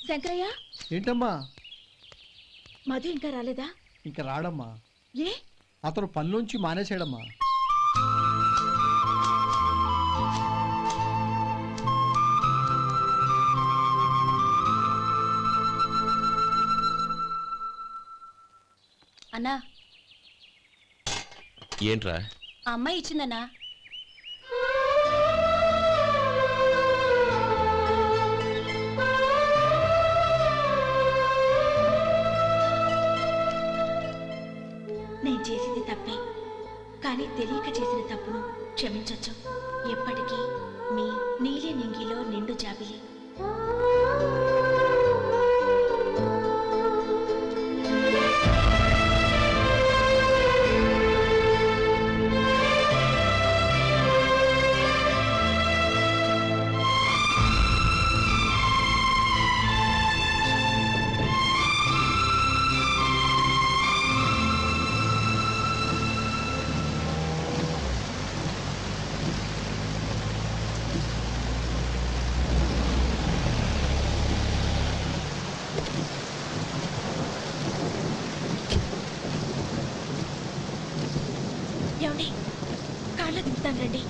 శంకరయ్య, ఏంటమ్మా? మధు ఇంకా రాలేదా? ఇంకా రాడమ్మా. ఏ? అతను పనిలోంచి మానేసాడమ్మా. అన్నా, ఏంట్రా? ఆ అమ్మాయి ఇచ్చిందన్నా. నేను చేసింది తప్పే, కానీ తెలియక చేసిన తప్పును క్షమించొచ్చు. ఎప్పటికీ మీ నీలి నింగిలో నిండు జాబిలి. ఏమండి, కార్లో దింపుతాను రండి.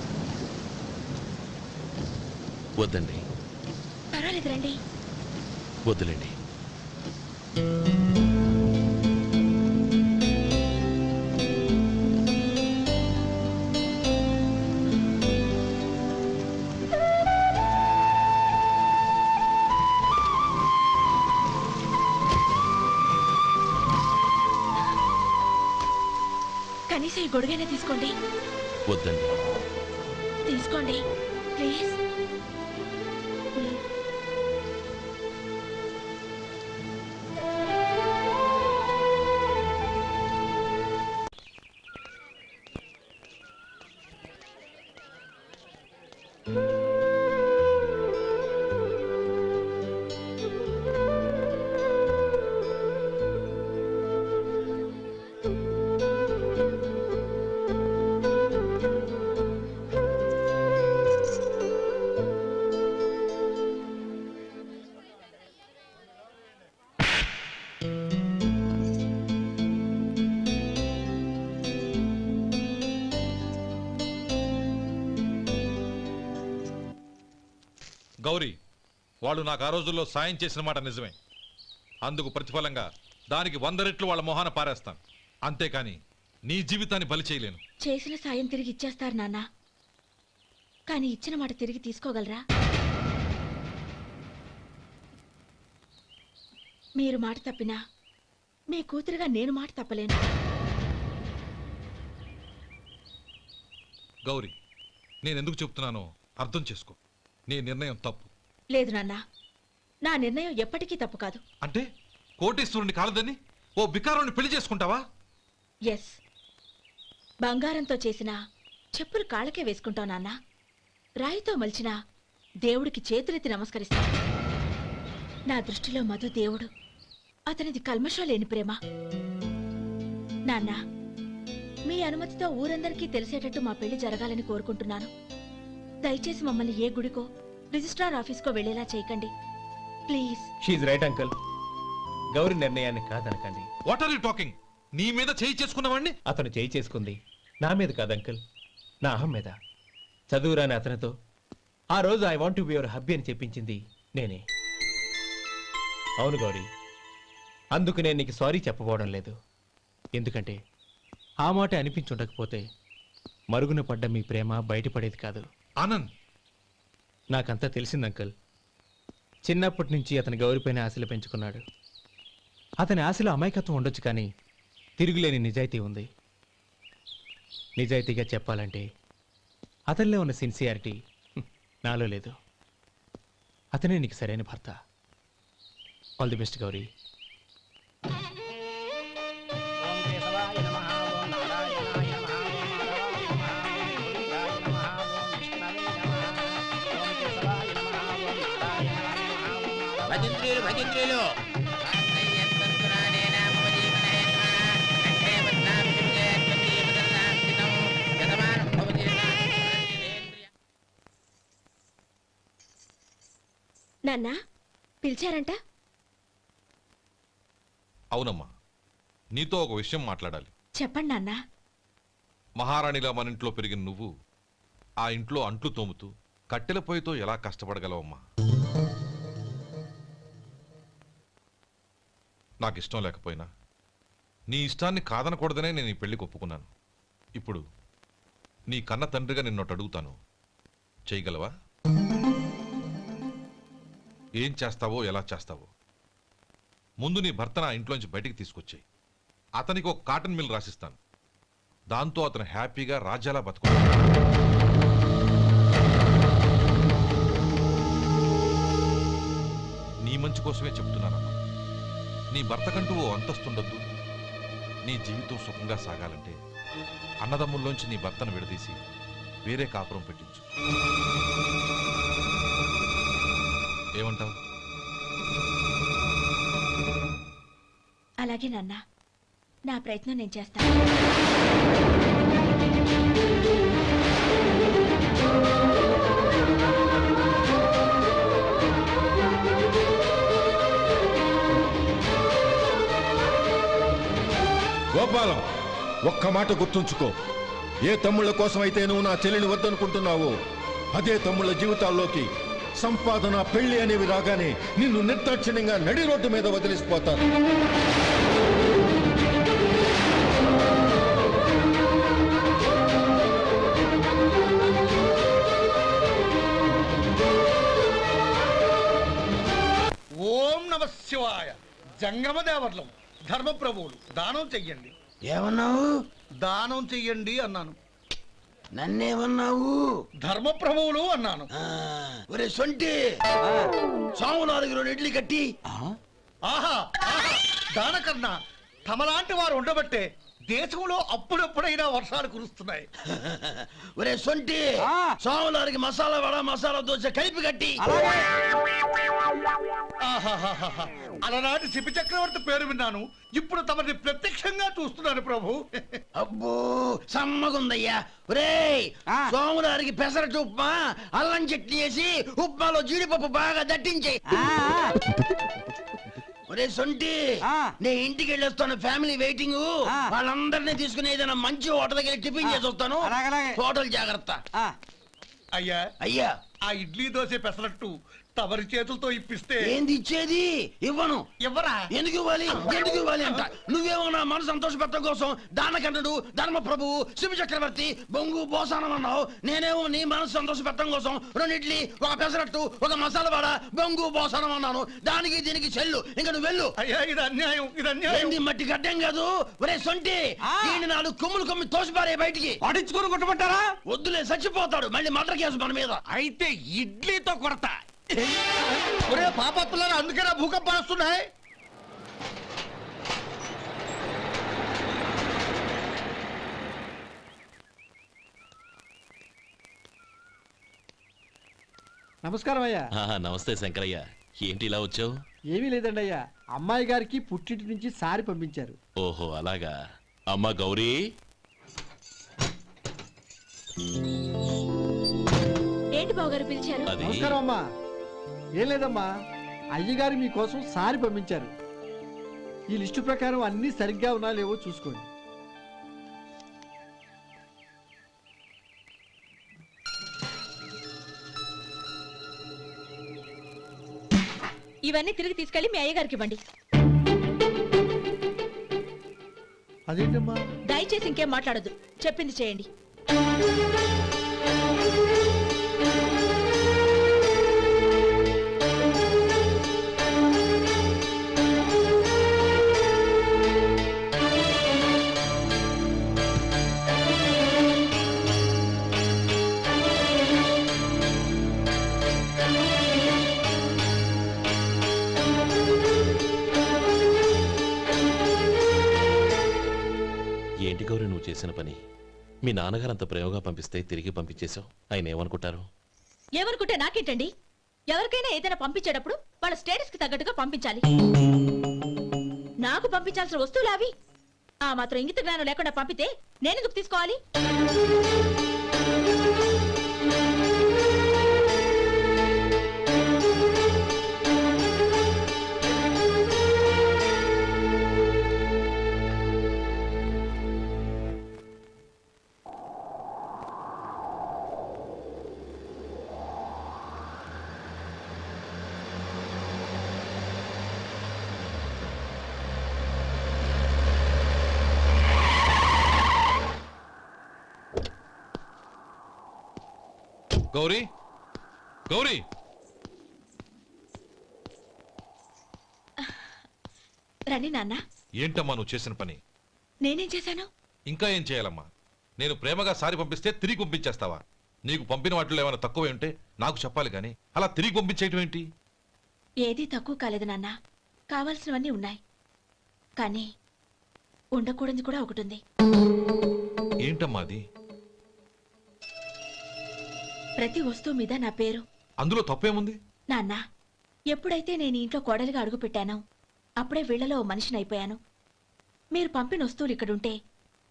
వద్దండి. పర్వాలేదు రండి. వద్దులేండి. కనీసం ఈ గొడుగైనా తీసుకోండి. వద్దండి. తీసుకోండి ప్లీజ్. గౌరీ, వాళ్ళు నాకు ఆ రోజుల్లో సాయం చేసిన మాట నిజమే. అందుకు ప్రతిఫలంగా దానికి 100 రెట్లు వాళ్ళ మొహాన పారేస్తాను. అంతేకాని నీ జీవితాన్ని బలి చేయలేను. చేసిన సాయం తిరిగి ఇచ్చేస్తారు నాన్న, కానీ ఇచ్చిన మాట తిరిగి తీసుకోగలరా? మీరు మాట తప్పినా మీ కూతురుగా నేను మాట తప్పలేను. గౌరీ, నేనెందుకు చెప్తున్నానో అర్థం చేసుకో. నీ నిర్ణయం తప్పు. లేదు నాన్న, నా నిర్ణయం ఎప్పటికీ తప్పు కాదు. అంటే కోటీశ్వరుని కాలదని ఓ బికారుని పెళ్లి చేసుకుంటావా? ఎస్, బంగారంతో చేసిన చెప్పులు కాళ్ళకే వేసుకుంటావు నాన్న. రాయితో మలిచిన దేవుడికి చేతులెత్తి నమస్కరిస్తా. నా దృష్టిలో మధు దేవుడు, అతనిది కల్మషం లేని ప్రేమ. నాన్న, మీ అనుమతితో ఊరందరికీ తెలిసేటట్టు మా పెళ్లి జరగాలని కోరుకుంటున్నాను. దయచేసి మమ్మల్ని ఏ గుడికో రిజిస్ట్రార్ ఆఫీస్కో వెళ్లేలా చేయకండి ప్లీజ్. షీఈ్ రైట్ అంకుల్. గౌరీ నిర్ణయాన్ని కాదనకండి. What are you talking? నీ మీద చేయి చేసుకున్నవాడిని అతను చేయి చేసుకుంది నా మీద కాదు అంకుల్, నా అహం మీద. చదువురాని అతనితో ఆ రోజు I want to be your hubby అని చెప్పించింది నేనే. అవును గౌరీ, అందుకు నేను నీకు సారీ చెప్పబోవడం లేదు. ఎందుకంటే ఆ మాట అనిపించుండకపోతే మరుగున పడ్డ మీ ప్రేమ బయటపడేది కాదు. ఆనంద్, నాకంతా తెలిసింది అంకుల్. చిన్నప్పటి నుంచి అతని గౌరీపైన ఆశలు పెంచుకున్నాడు. అతని ఆశలో అమాయకత్వం ఉండొచ్చు, కానీ తిరుగులేని నిజాయితీ ఉంది. నిజాయితీగా చెప్పాలంటే అతనిలో ఉన్న సిన్సియారిటీ నాలో లేదు. అతనే నీకు సరైన భర్త. All the best Gauri. భజంత్రులు నాన్న పిలిచారంట? అవునమ్మా, నీతో ఒక విషయం మాట్లాడాలి. చెప్పండి నాన్న. మహారాణిలా మన ఇంట్లో పెరిగిన నువ్వు ఆ ఇంట్లో అంట్లు తోముతూ కట్టెల పొయ్యితో ఎలా కష్టపడగలవమ్మా? నాకు ఇష్టం లేకపోయినా నీ ఇష్టాన్ని కాదనకూడదనే నేను ఈ పెళ్లికి ఒప్పుకున్నాను. ఇప్పుడు నీ కన్న తండ్రిగా నిన్నొట్టు అడుగుతాను, చేయగలవా? ఏం చేస్తావో, ఎలా చేస్తావో ముందు నీ భర్తను ఆ ఇంట్లోంచి బయటికి తీసుకొచ్చాయి. అతనికి ఒక కాటన్ మిల్ రాసిస్తాను. దాంతో అతను హ్యాపీగా రాజ్యాలా బతుకుతాడు. నీ మంచి కోసమే చెప్తున్నానమ్మా. నీ భర్తకంటూ ఓ అంతస్తుండొద్దు. నీ జీవితం సుఖంగా సాగాలంటే అన్నదమ్ముల్లోంచి నీ భర్తను విడదీసి వేరే కాపురం పెట్టించు. ఏమంటావు? అలాగే నాన్న, నా ప్రయత్నం నేను చేస్తాను. గోపాలం, ఒక్క మాట గుర్తుంచుకో. ఏ తమ్ముళ్ళ కోసమైతే నువ్వు నా చెల్లిని వద్దనుకుంటున్నావో అదే తమ్ముళ్ళ జీవితాల్లోకి సంపాదన, పెళ్లి అనేవి రాగానే నిన్ను నిర్దాక్షిణ్యంగా నడి రోడ్డు మీద వదిలిసిపోతాను. ఓం నమ శివాయ. జంగమదేవర్లం, ధర్మప్రభువులు, దానం చెయ్యండి. ఏమన్నావు? దానం చెయ్యండి అన్నాను. నన్నేమన్నావు? ధర్మప్రభువులు అన్నాను. ఒరే సొంటి, సాము 4 ఇడ్లీ కట్టి. ఆహా ఆహా, దానకన్నా తమలాంటి వారు ఉండబట్టే దేశంలో అప్పుడప్పుడైనా వర్షాలు కురుస్తున్నాయి. ఒరే సొంటి, సాము 4 మసాలా వడ, మసాలా దోశ కలిపి కట్టి. ఆహాహాహా, అలనాటి శిపి చక్రవర్తి పేరు విన్నాను, ఇప్పుడు తమని ప్రత్యక్షంగా చూస్తున్నాను ప్రభు. అబ్బో సమ్మగుందయ్యా. ఒరేయ్, సోములారికి పెసరట్టు ఉప్మా, అల్లం చట్నీ వేసి ఉప్మాలో జీడిపప్పు బాగా దట్టించే. ఒరే సొంటి, నేను ఇంటికి వెళ్ళొస్తాను, ఫ్యామిలీ వెయిటింగ్. వాళ్ళందరినీ తీసుకుని ఏదైనా మంచి హోటల్ దగ్గర టిఫిన్ చేసి వస్తాను. హోటల్ జాగ్రత్త. అయ్యా అయ్యా, ఆ ఇడ్లీ దోశ పెసరట్టు తమరి చేతులతో ఇప్పిస్తే. ఏంది ఇచ్చేది? ఇవ్వను. ఎవరా? ఎందుకు ఇవ్వాలి? ఎందుకు ఇవ్వాలి అంట. నువ్వేమో నా మనసు సంతోషపెట్టడం కోసం దానకన్నుడు, ధర్మ ప్రభువు, శివ చక్రవర్తి, బొంగు బోసానం అన్నావు. నేనేమో నీ మనసు సంతోషపెట్టడం కోసం 2 ఇడ్లీ, ఒక పెసరట్టు, ఒక మసాలా వాడ, బొంగు బోసానం అన్నాను. దానికి దీనికి చెల్లు. ఇంకా నువ్వు వెళ్ళు. అయ్యా ఇది అన్యాయం, ఇది అన్యాయం. ఏంది మట్టి గడ్డం కాదు. ఒరే సొంటి, దీన్ని 4 కొమ్ములు కొమ్మి తోసిపారే బయటికి. పడించుకొని కొట్టమంటారా? వద్దులే, చచ్చిపోతాడు. మళ్ళీ మర్డర్ కేసు మన మీద. అయితే ఇడ్లీతో కొడతా. ఒరే పాపత్తులారా, అందుకేనా భూకంపాలు వస్తున్నాయి? నమస్కారం అయ్యా. నమస్తే శంకరయ్య, ఏంటి ఇలా వచ్చావు? ఏమీ లేదండి అయ్యా, అమ్మాయి గారికి పుట్టింటి నుంచి సారి పంపించారు. ఓహో అలాగా. అమ్మా గౌరీ, ఏంటి బావగారు పిలిచారు? అది నమస్కారం అమ్మా. ఏం లేదమ్మా, అయ్యగారు మీకోసం సారి పంపించారు. ఈ లిస్టు ప్రకారం అన్నీ సరిగ్గా ఉన్నా లేవో చూసుకోండి. ఇవన్నీ తిరిగి తీసుకెళ్లి మీ అయ్యగారికి ఇవ్వండి. అదేంటమ్మా? దయచేసి ఇంకేం మాట్లాడొద్దు, చెప్పింది చేయండి. ఏంటి గౌరీ నువ్వు చేసిన పని? మీ నాన్నగారు అంత ప్రేమగా పంపిస్తే తిరిగి పంపించేశావు. ఆయన ఏమనుకుంటారు? ఏమనుకుంటే నాకేంటండి? ఎవరికైనా ఏదైనా పంపించేటప్పుడు వాళ్ళ స్టేటస్ కి తగ్గట్టుగా పంపించాలి. నాకు పంపించాల్సిన వస్తువులు అవి. ఆ మాత్రం ఇంగిత జ్ఞానం లేకుండా పంపితే నేనెందుకు తీసుకోవాలి? గౌరీ గౌరీ రండి నాన్న. ఏంటమ్మా నువ్వు చేసిన పని? నేనేం చేశాను? ఇంకా ఏం చేయాలమ్మా? నేను ప్రేమగా సారి పంపిస్తే తిరిగి పంపించేస్తావా? నీకు పంపిన వాటిలో ఏమైనా తక్కువ ఉంటే నాకు చెప్పాలి కానీ అలా తిరిగి పంపించేయటం ఏంటి? ఏదీ తక్కువ కాలేదు నాన్న. కావాల్సినవన్నీ ఉన్నాయి. కానీ ఉండకూడదు కూడా ఒకటి ఉంది. ఏంటమ్మా అది? ప్రతి వస్తువు మీద నా పేరు. అందులో తప్పేముంది? నాన్న, ఎప్పుడైతే నేను ఇంట్లో కోడలిగా అడుగు పెట్టానో అప్పుడే వీళ్లలో ఓ మనిషిని అయిపోయాను. మీరు పంపిన వస్తువులు ఇక్కడుంటే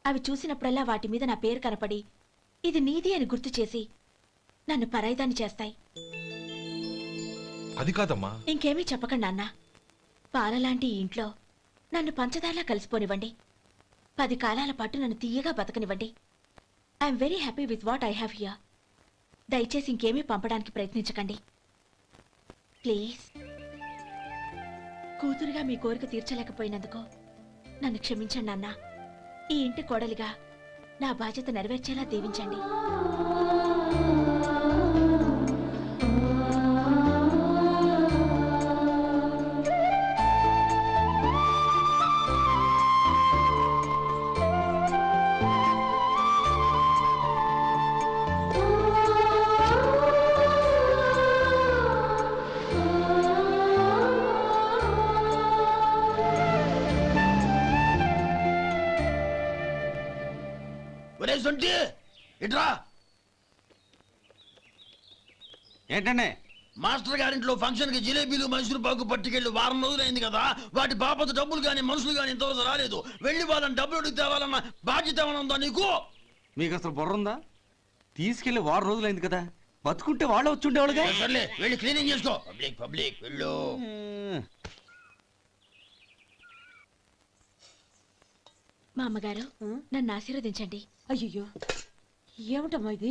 అవి చూసినప్పుడల్లా వాటి మీద నా పేరు కనపడి ఇది నీది అని గుర్తు చేసి నన్ను పరాయిదాన్ని చేస్తాయి. అది కాదమ్మా. ఇంకేమీ చెప్పకండి నాన్న. పాలలాంటి ఈ ఇంట్లో నన్ను పంచదారలా కలిసిపోనివ్వండి. 10 కాలాల పాటు నన్ను తీయగా బతకనివ్వండి. I'm very happy with what I have here. దయచేసి ఇంకేమీ పంపడానికి ప్రయత్నించకండి ప్లీజ్. కూతురుగా మీ కోరిక తీర్చలేకపోయినందుకు నన్ను క్షమించండి నాన్న. ఈ ఇంటి కోడలిగా నా బాధ్యత నెరవేర్చేలా దీవించండి. ఒరే సొంటి ఇట్రా. ఏంటండి? మాస్టర్ గారింట్లో ఫంక్షన్ కి జిలేబీలు మైసూరు పాకు పట్టుకెళ్ళి వారం రోజులైంది కదా. వాటి బాపత డబ్బులు కానీ మనుషులు కానీ ఇంతవరకు రాలేదు. వెళ్ళి వాళ్ళని డబ్బులు అడిగి తేవాలన్న బాధ్యత ఏమైనా ఉందా నీకు? మీకు అసలు బుర్ర ఉందా? తీసుకెళ్లి 6 రోజులైంది కదా, బతుకుంటే వాళ్ళు వచ్చి ఉండేవాళ్ళుగా. సర్లే వెళ్ళి క్లీనింగ్ చేసుకో. పబ్లిక్ వెళ్ళు. మా అమ్మగారు నన్ను ఆశీర్వదించండి. అయ్యో ఏమిటమ్మా ఇది?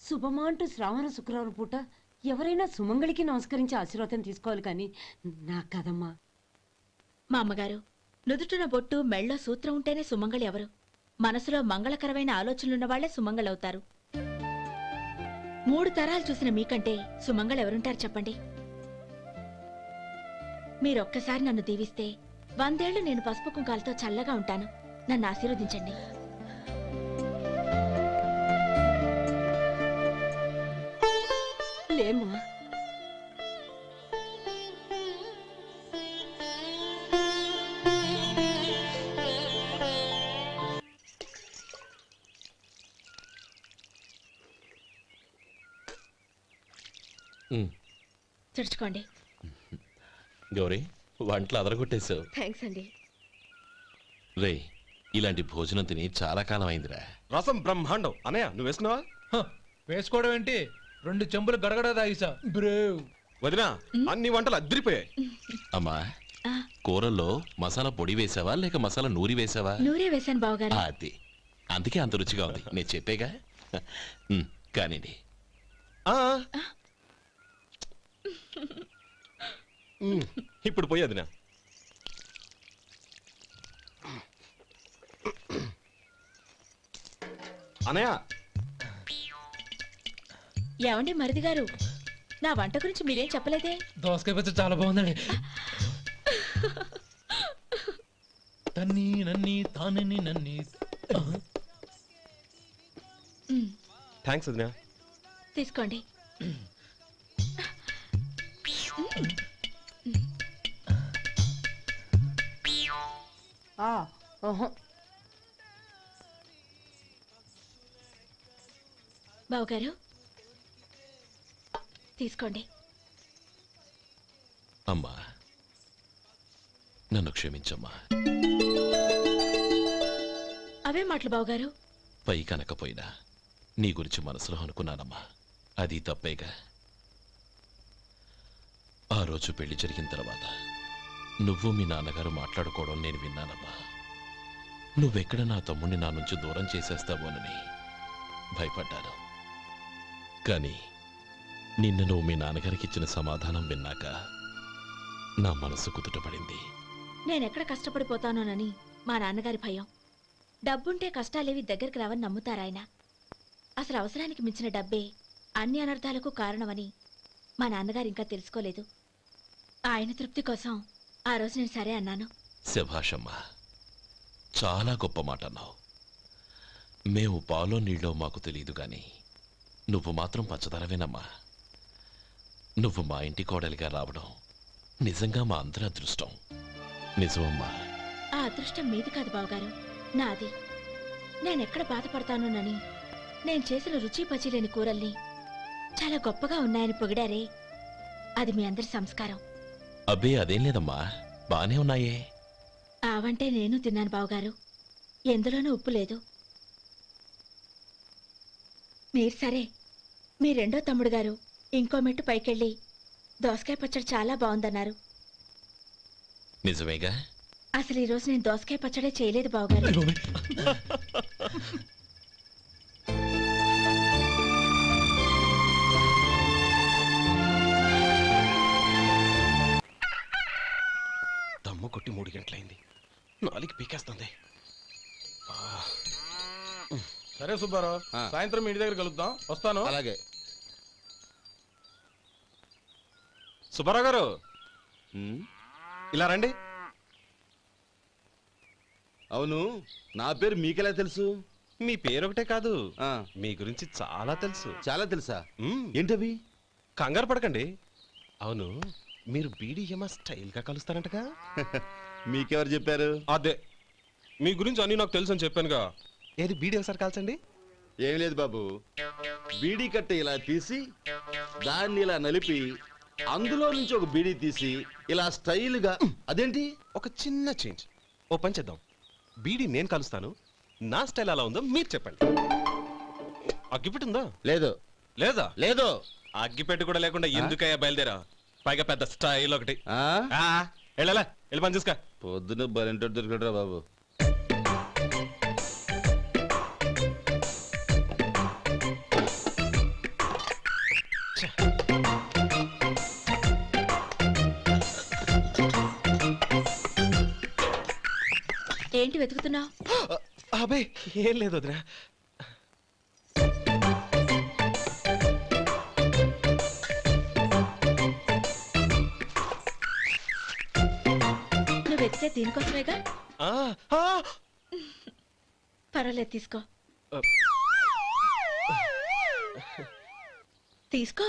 శుభమా అంటూ శ్రావణ శుక్రవారం పూట ఎవరైనా సుమంగళికి నమస్కరించి ఆశీర్వాదం తీసుకోవాలి కానీ నాకు కదమ్మా. మా అమ్మగారు నుదుటిన బొట్టు మెళ్ళో సూత్రం ఉంటేనే సుమంగళి ఎవరు? మనసులో మంగళకరమైన ఆలోచనలున్న వాళ్లే సుమంగళవుతారు. 3 తరాలు చూసిన మీకంటే సుమంగళ ఎవరుంటారు చెప్పండి? మీరొక్కసారి నన్ను దీవిస్తే 100 ఏళ్లు నేను పసుపు కుంకాలతో చల్లగా ఉంటాను. నన్ను ఆశీర్వదించండి. లేమ్మా. తుడుచుకోండి. గౌరీ, వంటలు అదరగొట్టేశావు. థ్యాంక్స్ అండి. రే, ఇలాంటి భోజనం తిని చాలా కాలం అయిందిరా. రసం బ్రహ్మాండం. అనయ్య నువ్వు వేసినావా? వేసుకోవడం ఏంటి? 2 చెంబులు గడగడ తాగిసా బ్రేవ్. వదినా, అన్ని వంటలు అద్దరిపోయాయి. అమ్మా, ఆ, కూరల్లో మసాలా పొడి వేసావా లేక మసాలా నూరి వేసావా? నూరే వేశాను బావగారు. అది అందుకే అంత రుచిగా ఉంది. నేను చెప్పేగా. కానివ్వండి. ఇప్పుడు పోయి వదినా. అనయ్య, ఏమండి మరిది గారు, నా వంట గురించి మీరేం చెప్పలేదే? దోసకాయ పచ్చడి చాలా బాగుందండి. తన్ని నన్ని తానని నన్ని. థ్యాంక్స్ వదినా. తీసుకోండి. బావగారు తీసుకోండి. అమ్మా, నన్ను క్షమించమ్మా. అవే మాటలు బావగారు. పై కనకపోయినా నీ గురించి మనసులో అనుకున్నానమ్మా. అది తప్పేగా. ఆ రోజు పెళ్లి జరిగిన తర్వాత నువ్వు మీ నాన్నగారు మాట్లాడుకోవడం నేను విన్నానమ్మా. నువ్వెక్కడ నా తమ్ముడిని నా నుంచి దూరం చేసేస్తావోనని భయపడ్డాను. కానీ నిన్న నువ్వు మీ నాన్నగారికి ఇచ్చిన సమాధానం విన్నాక నా మనసు కుదుటపడింది. నేనెక్కడ కష్టపడిపోతానోనని మా నాన్నగారి భయం. డబ్బుంటే కష్టాలేవి దగ్గరికి రావని నమ్ముతారాయన. అసలు అవసరానికి మించిన డబ్బే అన్ని అనర్థాలకు కారణమని మా నాన్నగారు ఇంకా తెలుసుకోలేదు. ఆయన తృప్తి కోసం ఆ రోజు నేను సరే అన్నాను. శభాషమ్మా, చాలా గొప్ప మాట అన్నావు. మేము పాలో నీళ్ళో మాకు తెలియదు గాని నువ్వు మాత్రం పచ్చదనవేనమ్మా. నువ్వు మా ఇంటి కోడలిగా రావడం నిజంగా మా అందరి అదృష్టం. నిజమమ్మా. ఆ అదృష్టం మీది కాదు బావగారు, నాది. నేనెక్కడ బాధపడతానోనని నేను చేసిన రుచి పచిలేని కూరల్ని చాలా గొప్పగా ఉన్నాయని పొగిడారే, అది మీ అందరి సంస్కారం. అబ్బే అదేం లేదమ్మా, బానే ఉన్నాయే. ఆవంటే నేను తిన్నాను బావగారు, ఎందులోనూ ఉప్పు లేదు. మీరు సరే, మీ రెండో తమ్ముడు గారు ఇంకో మెట్టు పైకెళ్ళి దోసకాయ పచ్చడి చాలా బాగుందన్నారు. నిజమేగా? అసలు ఈరోజు నేను దోసకాయ పచ్చడే చేయలేదు బావగారు. దమ్ము కొట్టి 3 గంటలైంది, 4 పీకేస్తుంది. సరే సుబ్బారావు, సాయంత్రం మీ ఇంటి దగ్గర కలుద్దాం. వస్తాను. అలాగే. సుబ్బారావు గారు, ఇలా రండి. అవును, నా పేరు మీకెలా తెలుసు? మీ పేరు ఒకటే కాదు, మీ గురించి చాలా తెలుసు. చాలా తెలుసా? ఏంటవి? కంగారు పడకండి. అవును, మీరు బీడీఎం స్టైల్ గా కలుస్తారంటగా? మీకెవరు చెప్పారు? అదే, మీ గురించి అన్ని నాకు తెలుసు అని చెప్పానుగా. ఏది బీడీ ఒకసారి కాల్చండి. ఏం లేదు బాబు, బీడీ కట్ట ఇలా తీసి దాన్ని ఇలా నలిపి అందులో నుంచి ఒక బీడీ తీసి ఇలా స్టైల్గా. అదేంటి? ఒక చిన్న చేంజ్. ఓ పని చేద్దాం, బీడీ నేను కలుస్తాను, నా స్టైల్ అలా ఉందో మీరు చెప్పండి. అగ్గిపెట్టి ఉందా? లేదు. లేదా? లేదు. అగ్గిపెట్టి కూడా లేకుండా ఎందుకయ్యా బయలుదేరా? పైగా పెద్ద స్టైల్ ఒకటి. వెళ్ళాలా, వెళ్ళి పని చూసుకో. పొద్దున బలింటో దొరికడరా బాబు. ఏంటి వెతుకుతున్నావు? అబే ఏం లేదు వదినా. నువ్వు వెతికే దీనికోసమేగా. పర్వాలేదు, తీసుకో. తీసుకో.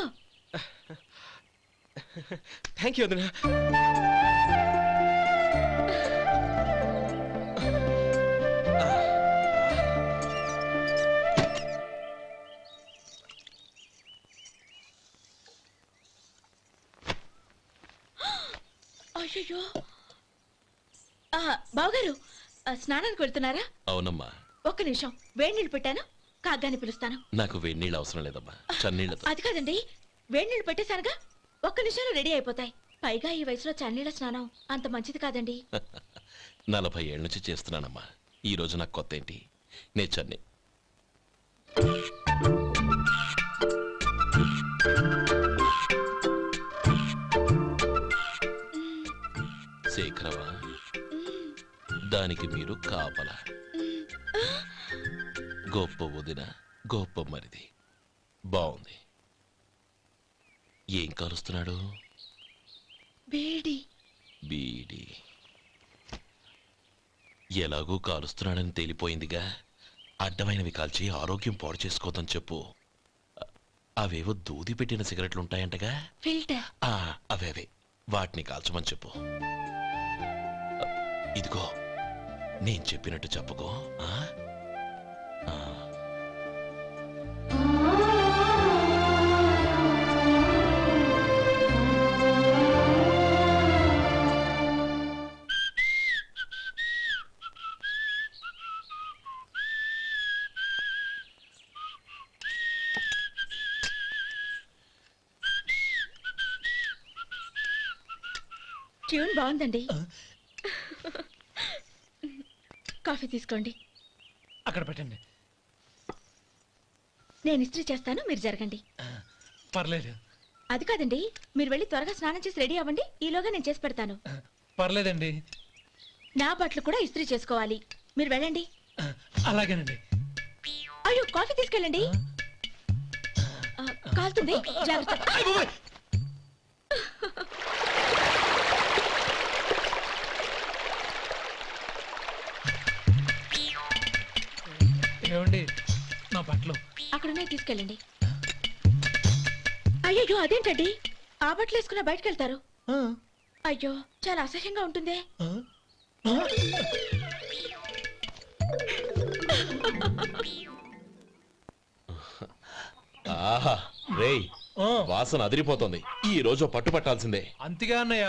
థ్యాంక్ యూ వదినా. అయ్యో, బావగారు స్నానానికి వెళ్తున్నారా? అవునమ్మా. ఒక్క నిమిషం, వేడి నీళ్ళు పెట్టాను, కాగ్గాని పిలుస్తాను. నాకు వేడి నీళ్ళు అవసరం లేదమ్మా, చన్నీళ్ళతో. అది కాదండి, వేడి నీళ్ళు పెట్టేశానుగా, ఒక్క నిమిషంలో రెడీ అయిపోతాయి. పైగా ఈ వయసులో చన్నీళ్ళ స్నానం అంత మంచిది కాదండి. 40 ఏళ్ళ నుంచి చేస్తున్నానమ్మా, ఈ రోజు నాకు కొత్త ఏంటి? నే చన్నీ. శేఖరవా, దానికి మీరు కాపలా. గొప్ప వదిన, గొప్ప మరిది. బాగుంది. ఏం కాలుస్తున్నాడు? బీడి. బీడి ఎలాగూ కాలుస్తున్నాడని తేలిపోయిందిగా. అడ్డమైనవి కాల్చి ఆరోగ్యం పాడు చేసుకోదని చెప్పు. అవేవో దూది పెట్టిన సిగరెట్లు ఉంటాయంటగా, ఫిల్టర్. అవే వాటిని కాల్చమని చెప్పు. ఇదిగో, నేను చెప్పినట్టు చెప్పుకో. ట్యూన్ బాగుందండి. కాఫీ తీసుకోండి. అక్కడ పెట్టండి. నేను ఇస్త్రీ చేస్తాను, మీరు జరగండి. పర్లేదు. అది కాదండి, మీరు వెళ్ళి త్వరగా స్నానం చేసి రెడీ అవ్వండి, ఈలోగా నేను చేసి పెడతాను. పర్లేదండి. నా బట్టలు కూడా ఇస్త్రీ చేసుకోవాలి, మీరు వెళ్ళండి. అలాగేనండి. అయ్యో, కాఫీ తీసుకెళ్ళండి. కాదు, కాలుతుంది జాగ్రత్త. ఏమండి నా బట్టలు అక్కడున్నాయి తీసుకెళ్ళండి. అయ్యో అదేంటండి ఆ బట్టలు వేసుకున్న బయటకు వెళ్తారు? అయ్యో చాలా అసహ్యంగా ఉంటుందే. ఆహా రేయ్ వాసన అదిరిపోతుంది. ఈ రోజు పట్టు పట్టాల్సిందే. అంతగా అన్నయ్య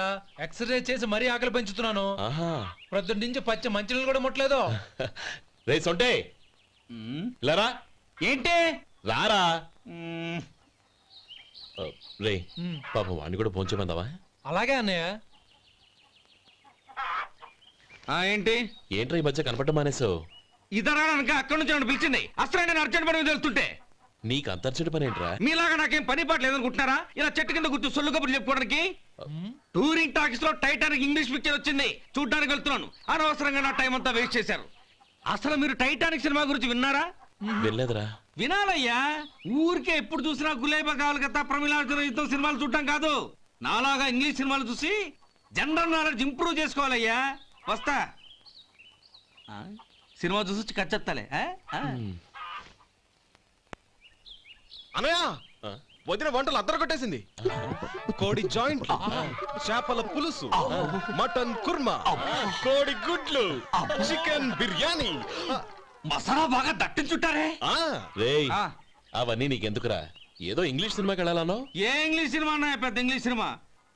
ఎక్సర్సైజ్ చేసి మరీ ఆకలి పెంచుతున్నాను. ఆహా ప్రొద్దున నుంచి పచ్చ మంచినీళ్ళు కూడా ముట్టలేదు. రే సొంటే లరా ఏంటి రారా. మ్మ్. రే పాపం వాడిని కూడా పోంచమందావా? అలాగే అన్నయ్య. ఏంటి ఏంట్రా ఈ మధ్య కనపడటం మానేసావు? ఇతరా అనక అక్కడి నుంచి నన్ను పిలిచింది. అసలు నేను అర్జెంట్ పని మీద వెళ్తుంటే నీకు అంతర్చడి పని ఏంట్రా? మీలాగా నాకేం పని పాట లేదనుకుంటున్నారా? ఇలా చెట్టు కింద కూర్చో సొల్లు కబుర్లు చెప్పుకోవడానికి. టూరింగ్ టాకీస్ లో టైటానిక్ ఇంగ్లీష్ పిక్చర్ వచ్చింది, చూడ్డానికి వెళ్తున్నాను. అనవసరంగా నా టైం అంతా వేస్ట్ చేశారు. అసలు మీరు టైటానిక్ సినిమా గురించి విన్నారా? వెళ్ళలేదురా. వినాలయ్యా. ఊరికే ఎప్పుడు చూసినా గులేబా కావాలి కదా ప్రమిళార్జున యుద్ధం సినిమాలు చూడటం కాదు. నాలాగా ఇంగ్లీష్ సినిమాలు చూసి జనరల్ నాలెడ్జ్ ఇంప్రూవ్ చేసుకోవాలయ్యా. వస్తా. సినిమా చూసి కచ్చెత్తాలే. అనయ్య ఆ? వదిన వంటలు అద్దరు కొట్టేసింది. కోడి జాయింట్, చేపల పులుసు, మటన్ కుర్మా, కోడి గుడ్లు, చికెన్ బిర్యానీ. మసాలా బాగా దట్టించుంటారే. రేయ్ ఆ. అవన్నీ నీకెందుకురా? ఏదో ఇంగ్లీష్ సినిమాకి వెళ్ళాలనో. ఏ ఇంగ్లీష్ సినిమా అన్నా పెద్ద ఇంగ్లీష్ సినిమా.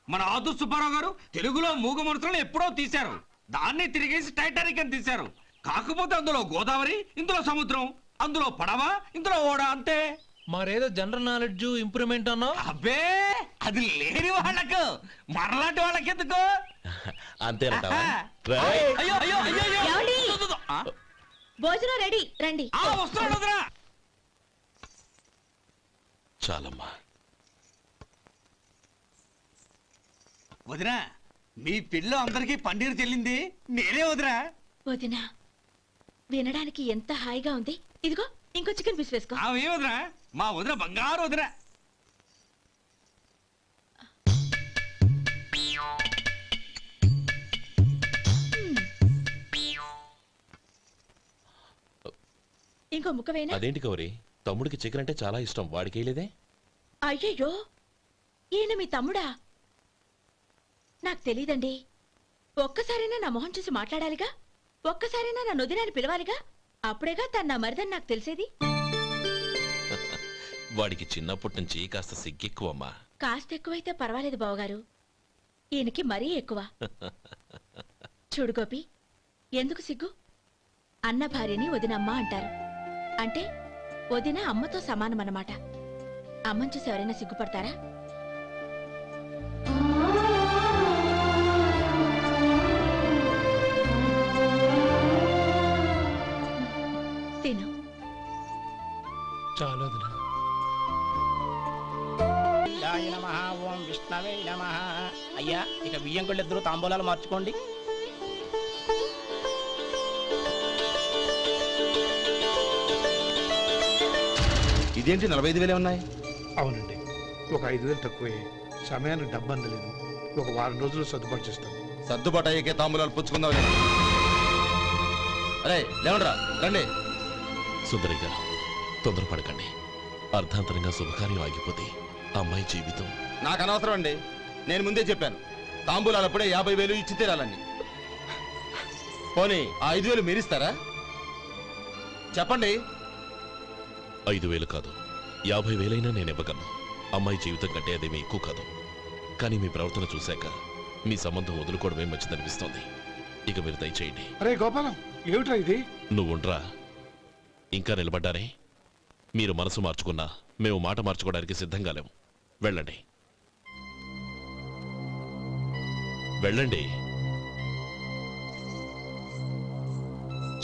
మన ఆదు సుబ్బారావు గారు తెలుగులో మూగ మనుషులను ఎప్పుడో తీశారు. దాన్ని తిరిగేసి టైటానిక్ అని తీశారు. కాకపోతే అందులో గోదావరి, ఇందులో సముద్రం, అందులో పడవ, ఇందులో ఓడ, అంతే. మరేదో జనరల్ నాలెడ్జ్ ఇంప్రూవ్మెంట్ అన్నావు. అబ్బే అది లేని వాళ్ళకు, మరలాంటి వాళ్ళకి ఎందుకు? అంతేనంటావా? ఆహా. రేయ్. అయ్యో అయ్యో అయ్యో అయ్యో. ఏమండి? దు, దు, దు. ఆ? భోజనం రెడీ రండి. వస్తున్నాడు వదరా. చాలమ్మా. వదినా మీ పిల్ల అందరికీ పన్నీరు చెల్లింది నేనే వదినా. వదినా వినడానికి ఎంత హాయిగా ఉంది. ఇదిగో ఇంకో చికెన్ పీస్ వేసుకో. ఏ వదినా? మా వదిన బంగారు వదినా. ఇంకో ముక్క వేయనా? అదేంటి గౌరీ, తమ్ముడికి చికెన్ అంటే చాలా ఇష్టం, వాడికి వేయలేదే? అయ్యయ్యో ఈయన మీ తమ్ముడా? నాకు తెలీదండి. ఒక్కసారైనా నా మొహం చూసి మాట్లాడాలిగా, ఒక్కసారైనా నా నొదినాన్ని పిలవాలిగా. అప్పుడేగా తన నా మరిదని నాకు తెలిసేది. వాడికి చిన్నప్పటి నుంచి కాస్త సిగ్గెక్కువమ్మా. కాస్త ఎక్కువైతే పర్వాలేదు బావగారు, ఈయనకి మరీ ఎక్కువ. చూడు గోపి, ఎందుకు సిగ్గు? అన్న భార్యని వదినమ్మ అంటారు. అంటే వదిన అమ్మతో సమానమన్నమాట. అమ్మని చూసి ఎవరైనా సిగ్గుపడతారా? తిను. చాలు వదినా. ఓం విష్ణవే నమః. అయ్యా ఇక బియ్యం కొళ్ళిద్దరూ తాంబూలాలు మార్చుకోండి. ఇదేంటి 45,000 ఉన్నాయి? అవునండి, ఒక 5,000 తక్కువే. సమయానికి డబ్బు అందలేదు. ఒక వారం రోజులు సర్దుబాటు చేస్తాం. సర్దుబాటు అయ్యకే తాంబూలాలు పుచ్చుకుందాం. అరే లేవండ్రా రండి. సుందరి గారు తొందరపడకండి. అర్ధాంతరంగా శుభకార్యం ఆగిపోతే అమ్మాయి జీవితం. నాకు అనవసరం అండి, నేను ముందే చెప్పాను. తాంబూలాలు అప్పుడే 50,000 ఇచ్చి తీరాలని. పోనీ ఆ 5,000 మీరిస్తారా? చెప్పండి. 5,000 కాదు, 50,000 నేను ఇవ్వగలను. అమ్మాయి జీవితం కంటే అదేమీ ఎక్కువ కాదు. కానీ మీ ప్రవర్తన చూశాక మీ సంబంధం వదులుకోవడమే మంచిదనిపిస్తోంది. ఇక మీరు దయచేయండి. అరే గోపాలం, ఏమిట్రా ఇది? నువ్వుండ్రా. ఇంకా నిలబడ్డారే? మీరు మనసు మార్చుకున్నా మేము మాట మార్చుకోవడానికి సిద్ధంగా లేము. వెళ్ళండి వెళ్ళండి.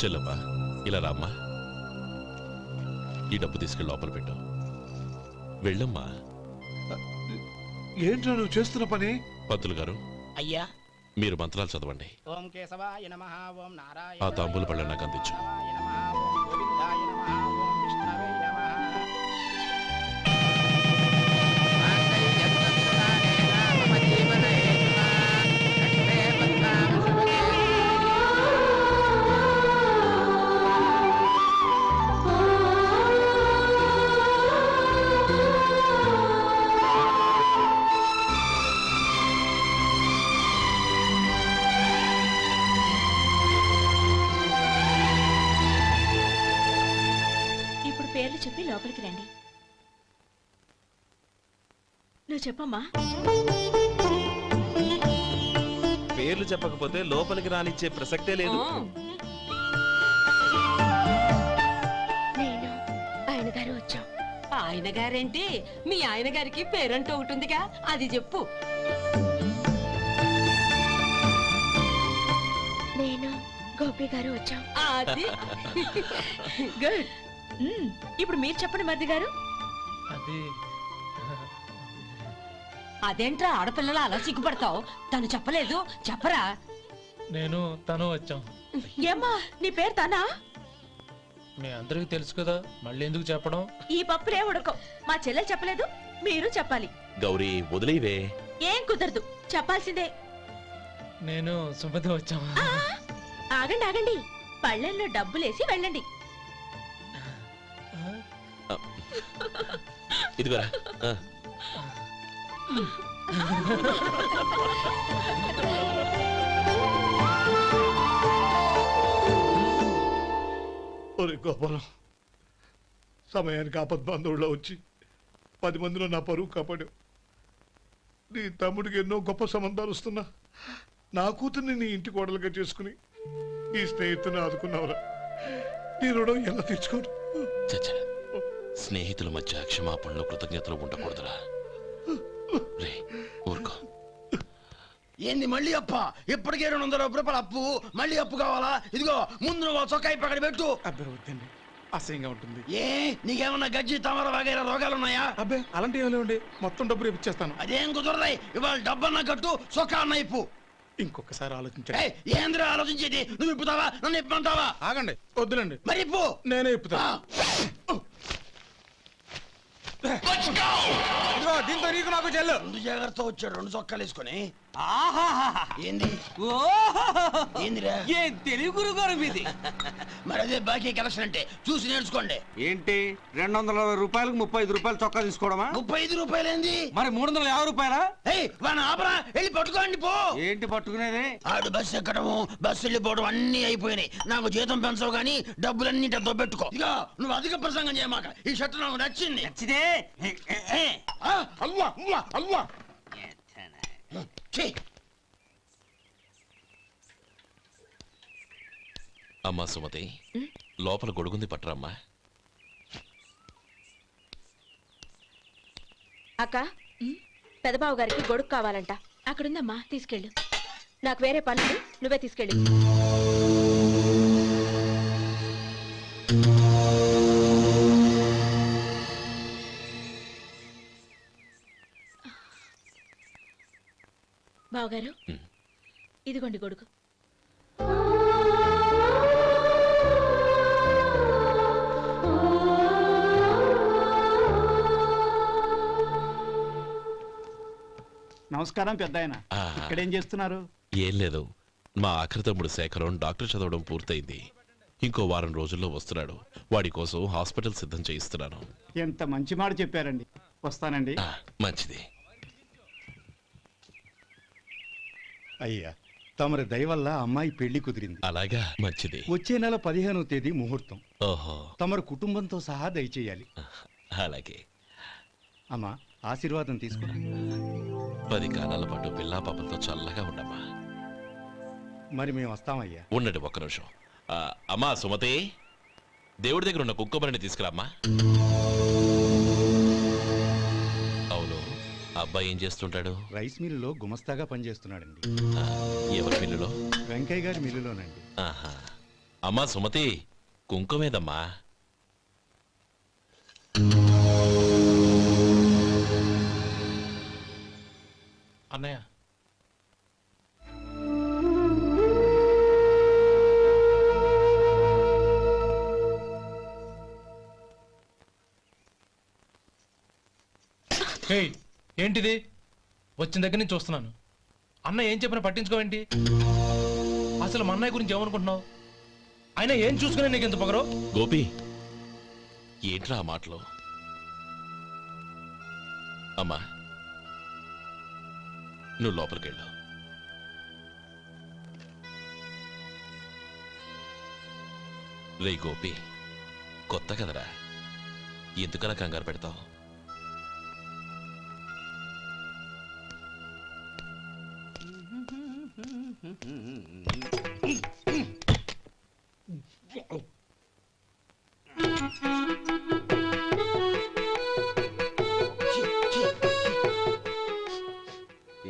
చెల్లమ్మా ఇలా రామ్మా. ఈ డబ్బు తీసుకెళ్ళి లోపల పెట్టు. వెళ్ళమ్మా. ఏంట్రా నువ్వు చేస్తున్న పని? పంతులు గారు అయ్యా మీరు మంత్రాలు చదవండి. ఓం కేశవాయ నమః. ఓం నారాయణ. ఆ తాంబూల పళ్ళ నాకు అందించు. ఓం గోవిందాయ నమః. ఓం విష్ణవే నమః. చెప్పి లోపలికి రండి. నువ్వు చెప్పమ్మా. పేర్లు చెప్పకపోతే లోపలికి రానిచ్చే ప్రసక్తే లేదు. నేను ఆయన గారు వచ్చాం. ఆయన గారేంటి, మీ ఆయన గారికి పేరంటూ ఒకటి ఉందిగా, అది చెప్పు. నేను గోపి గారు వచ్చాం. అది గుడ్. ఇప్పుడు మీరు చెప్పండి మరిది గారు. అదేంట్రా ఆడపిల్లలు అలా సిగ్గుపడతావు? తను చెప్పలేదు, చెప్పరా. నేను తను వచ్చాం. ఏమ్మా నీ పేరు తానా? మీ అందరికి తెలుసు కదా, మళ్ళీ ఎందుకు చెప్పడం? ఈ పప్పులే ఉడకం. మా చెల్లెలు చెప్పలేదు, మీరు చెప్పాలి. గౌరీ వదిలేవే. ఏం కుదరదు, చెప్పాల్సిందే. నేను సుమతి వచ్చాం. ఆగండి ఆగండి, పళ్ళెల్లో డబ్బులేసి వెళ్ళండి. ఇదిగోరా. ఒరే గోపాలం, సమయానికి ఆపద్బాంధవుల్లో వచ్చి 10 మందిలో నా పరువు కాపాడావు. నీ తమ్ముడికి ఎన్నో గొప్ప సంబంధాలు వస్తున్నా నా కూతుర్ని నీ ఇంటి కోడలుగా చేసుకుని నీ స్నేహితుని ఆదుకున్నావురా. నీ రుణం ఎలా తీర్చుకోరు? చచ్చా, స్నేహితుల మధ్య క్షమాపణలు కృతజ్ఞతలు ఉండకూడదురా. రే ఊరుకో. ఏంది మళ్ళీ అప్ప? ఇప్పటికే 200 రూపాయల అప్పు, మళ్ళీ అప్పు కావాలా? ఇదిగో ముందు నువ్వు చొక్కా పక్కన పెట్టు. అబ్బే వద్దండి, అసహ్యంగా ఉంటుంది. ఏ నీకేమన్నా గజ్జి తమర వగైరా రోగాలున్నాయా? అబ్బే అలాంటి ఏమీ లేవండి, మొత్తం డబ్బు రేపు ఇచ్చేస్తాను. అదేం కుదరదాయి. ఇవాళ డబ్బన్నా కట్టు, చొక్కా అన్న ఇప్పు. ఇంకొకసారి ఆలోచించండి. ఏయ్, ఏందిరా ఆలోచించేది? నువ్వు ఇప్పుతావా, నన్ను ఇప్పమంటావా? ఆగండి, వద్దులండి, మరి ఇప్పు. నేనే ఇప్పుతా. దీంతో నీకు నాకు చెల్లు. 2 జాగ్రత్త వచ్చాడు, 2 చొక్కాలు వేసుకొని. ఆహాహాహా. ఏంది ఓహోహోహో. ఏందిరా? ఏం తెలుగు గురుగారు మీది. మరి అదే బాకీ కలెక్షన్ అంటే చూసి నేర్చుకోండి. ఏంటి 220 రూపాయలకు 35 రూపాయలు చొక్కా తీసుకోవడమా? 35 రూపాయలు ఏంది? మరి 350 రూపాయలా? ఏయ్ వాడిని ఆపరా, వెళ్ళి పట్టుకోండి పో. ఏంటి పట్టుకునేది? ఆడు బస్సు ఎక్కడము, బస్సు వెళ్ళిపోవడం అన్ని అయిపోయినాయి. నాకు జీతం పెంచవు గానీ డబ్బులన్నీ దొబ్బెట్టుకో. ఇక నువ్వు అధిక ప్రసంగం చేయమాక. ఈ షర్ట్ నాకు నచ్చింది. నచ్చితే అల్వా అల్వా అల్వా. అమ్మా సుమతి, లోపల గొడుగుంది పట్టరమ్మా. అక్క, పెదబాబు గారికి గొడుగు కావాలంట. అక్కడుందమ్మా, తీసుకెళ్ళు. నాకు వేరే పనులు, నువ్వే తీసుకెళ్ళి. బావగారు, ఇదిగోండి గొడుగు. నమస్కారం పెద్దాయన. ఇక్కడేం చేస్తున్నారు? ఏం లేదు, మా ఆఖరి తమ్ముడు శేఖరం డాక్టర్ చదవడం పూర్తయింది. ఇంకో వారం రోజుల్లో వస్తున్నాడు. వాడి కోసం హాస్పిటల్ సిద్ధం చేయిస్తున్నాను. ఎంత మంచి మాట చెప్పారండి. వస్తానండి. మంచిది. అయ్యా, తమరి దయ వల్ల అమ్మాయి పెళ్లి కుదిరింది. అలాగా, మంచిది. వచ్చే నెల 15వ తేదీ ముహూర్తం. ఓహో, తమరు కుటుంబంతో సహా దయచేయాలి. అలాగే. అమ్మా, ఆశీర్వాదం తీసుకురా. 10 కాలాల పాటు పిల్లా పాపలతో చల్లగా ఉండమ్మా. మరి మేము వస్తామయ్యా. ఉండండి ఒక్క నిమిషం. అమ్మా సుమతి, దేవుడి దగ్గర ఉన్న కుక్కమరిని తీసుకురామ్మా. అవును, అబ్బాయి ఏం చేస్తుంటాడు? రైస్ మిల్లులో గుమస్తాగా పనిచేస్తున్నాడండి. ఎవరి మిల్లులో? వెంకయ్య గారి మిల్లులోనండి. ఆహా. అమ్మా సుమతి, కుంకుమేదమ్మా? అన్నయ్య, ఏంటిది? వచ్చిన దగ్గర నుంచి చూస్తున్నాను. అన్న ఏం చెప్పినా పట్టించుకోవేంటి? అసలు మా అన్నయ్య గురించి ఏమనుకుంటున్నావు? ఆయన ఏం చూసుకునే నీకు ఎంత పొగరు? గోపి, ఏంట్రా ఆ మాటలు? అమ్మా, నువ్వు లోపలికెళ్ళు. రే గోపి, కొత్త కదరా, ఎందుకలా కంగారు పెడతావు?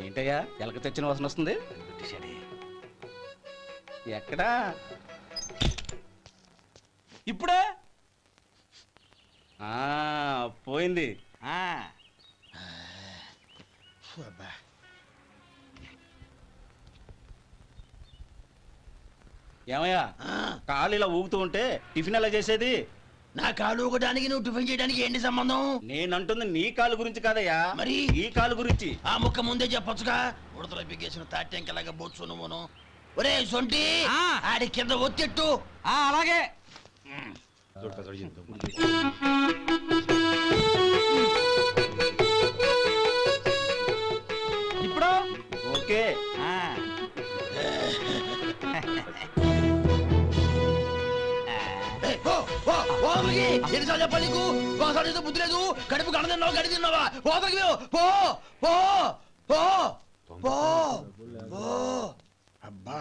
ఏంటయ్యా ఎలక తెచ్చిన వాసన వస్తుంది? ఎక్కడా? ఇప్పుడే పోయింది. ఏమయ్యా కాళ్ళు ఇలా ఊగుతూ ఉంటే టిఫిన్ ఎలా చేసేది? నా కాలు ఊగడానికి నువ్వు టిఫిన్ చేయడానికి ఏంటి సంబంధం? నేనంటుంది నీ కాలు గురించి కాదయ్యా, మరి ఈ కాలు గురించి. ఆ ముక్క ముందే చెప్పొచ్చుగా. ఉడతలో బిగ్గేసిన తాట్యంకలాగా బొచ్చు నువ్వును. ఒరే సొంటి, ఆడి కింద ఒత్తిట్టు. అలాగే. ఇప్పుడు ఓకే. ఎన్నిసార్లు చెప్పాలి నీకు? ఒకసారి బుద్ధి లేదు. కడుపు గడ తిన్నావు, గడి తిన్నావా? పోతకి పో పో పో పో పో. అబ్బా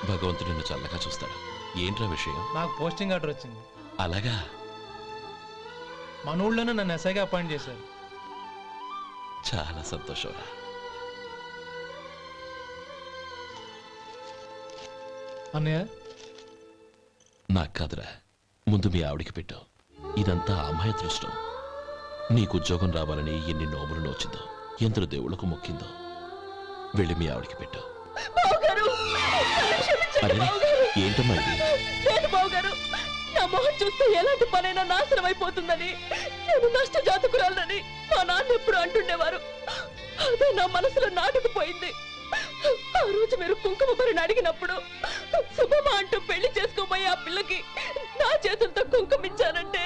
భగవంతుడు నిన్ను చల్లగా చూస్తాడు. ఏంట్రా విషయం? నాకు పోస్టింగ్ ఆర్డర్ వచ్చింది. అలాగా? మన ఊళ్ళోనే నన్ను ఎస్ఐగా అపాయింట్ చేశారు. చాలా సంతోషంరా. అన్నయ్య నాకు కాదురా, ముందు మీ ఆవిడికి పెట్టు. ఇదంతా అమ్మాయి దృష్టం. నీకు ఉద్యోగం రావాలని ఎన్ని నోములు నోచిందో, ఎందరు దేవుళ్లకు మొక్కిందో. వెళ్ళి మీ ఆవిడికి పెట్టు. అరే ఏంటమ్మా ఇది? లేదు బావగారు, నా మొహం చూస్తే ఎలాంటి పనైనా నాశనం అయిపోతుందని, నేను నష్ట జాతకురాలని మా నాన్న ఎప్పుడు అంటుండేవారు. అదే నా మనసులో నాటుకుపోయింది. ఆ రోజు మీరు కుంకుమ భరిని అడిగినప్పుడు శుభమా అంటూ పెళ్లి చేసుకోబోయే ఆ పిల్లకి నా చేతులతో కుంకుమ ఇచ్చానంటే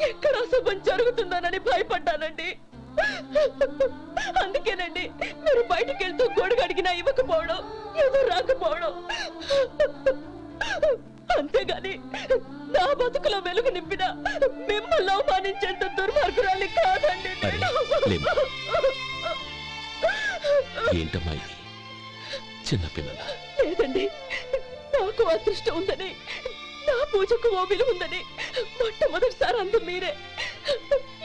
ఎక్కడ శుభం జరుగుతుందోనని భయపడ్డానండి. అందుకేనండి మీరు బయటికి వెళ్తూ గొడుగు అడిగినా ఇవ్వకపోవడం, ఏదో రాకపోవడం. అంతేగాని నా బతుకులో వెలుగు నింపిన మిమ్మల్ని అవమానించేంత దుర్మార్గురాలి కాదండి నేను. ఏంటమ్మా ఇది? చిన్నపిల్లల లేదండి, నాకు అదృష్టం ఉందని, నా పూజకు ఓ విలువ ఉందని మొట్టమొదటిసారి అందు మీరే.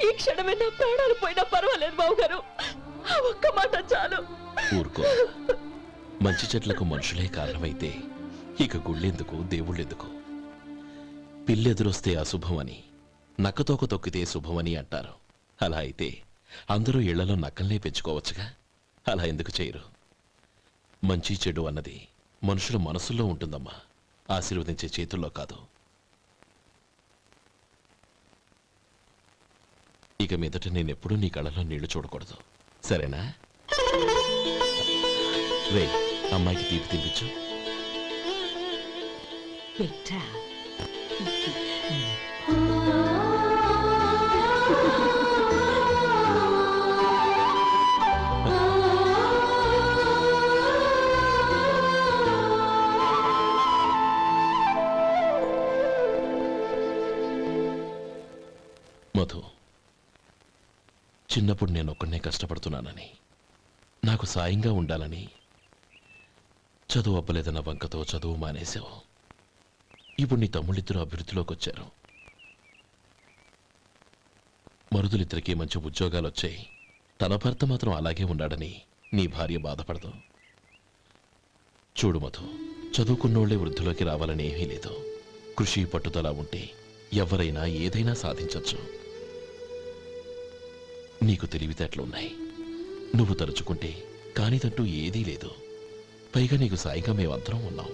ఈ క్షణమే నా ప్రాణాలు పోయినా పర్వాలేదు బావగారు, ఆ ఒక్క మాట చాలు. ఊరుకో. మంచి చెట్లకు మనుషులే కారణమైతే ఇక గుళ్ళెందుకు, దేవుళ్ళెందుకు? పిల్లెదురొస్తే అశుభమని, నక్కతోక తొక్కితే శుభమని అంటారు. అలా అయితే అందరూ ఇళ్లలో నక్కల్నే పెంచుకోవచ్చుగా. అలా ఎందుకు చేయరు? మంచి చెడు అన్నది మనుషుల మనసుల్లో ఉంటుందమ్మా, ఆశీర్వదించే చేతుల్లో కాదు. ఇక మీదట నేనెప్పుడూ నీ కళ్ళలో నీళ్లు చూడకూడదు, సరేనా? రే, అమ్మాయికి తీపి తినిపించు. మధు, చిన్నప్పుడు నేను ఒక్కడనే కష్టపడుతున్నానని, నాకు సాయంగా ఉండాలని చదువు అవ్వలేదన్న వంకతో చదువు మానేశావు. ఇప్పుడు నీ తమ్ముళ్ళిద్దరూ అభివృద్ధిలోకి వచ్చారు. మరుదులిద్దరికీ మంచి ఉద్యోగాలు వచ్చాయి. తన భర్త మాత్రం అలాగే ఉన్నాడని నీ భార్య బాధపడదు. చూడు మధు, చదువుకున్నోళ్లే వృద్ధిలోకి రావాలని ఏమీ లేదు. కృషి పట్టుదల ఉంటే ఎవరైనా ఏదైనా సాధించవచ్చు. నీకు తెలివితేటలున్నాయి. నువ్వు తలుచుకుంటే కానిదంటూ ఏదీ లేదు. పైగా నీకు సాయిగా మేమందరం ఉన్నాం.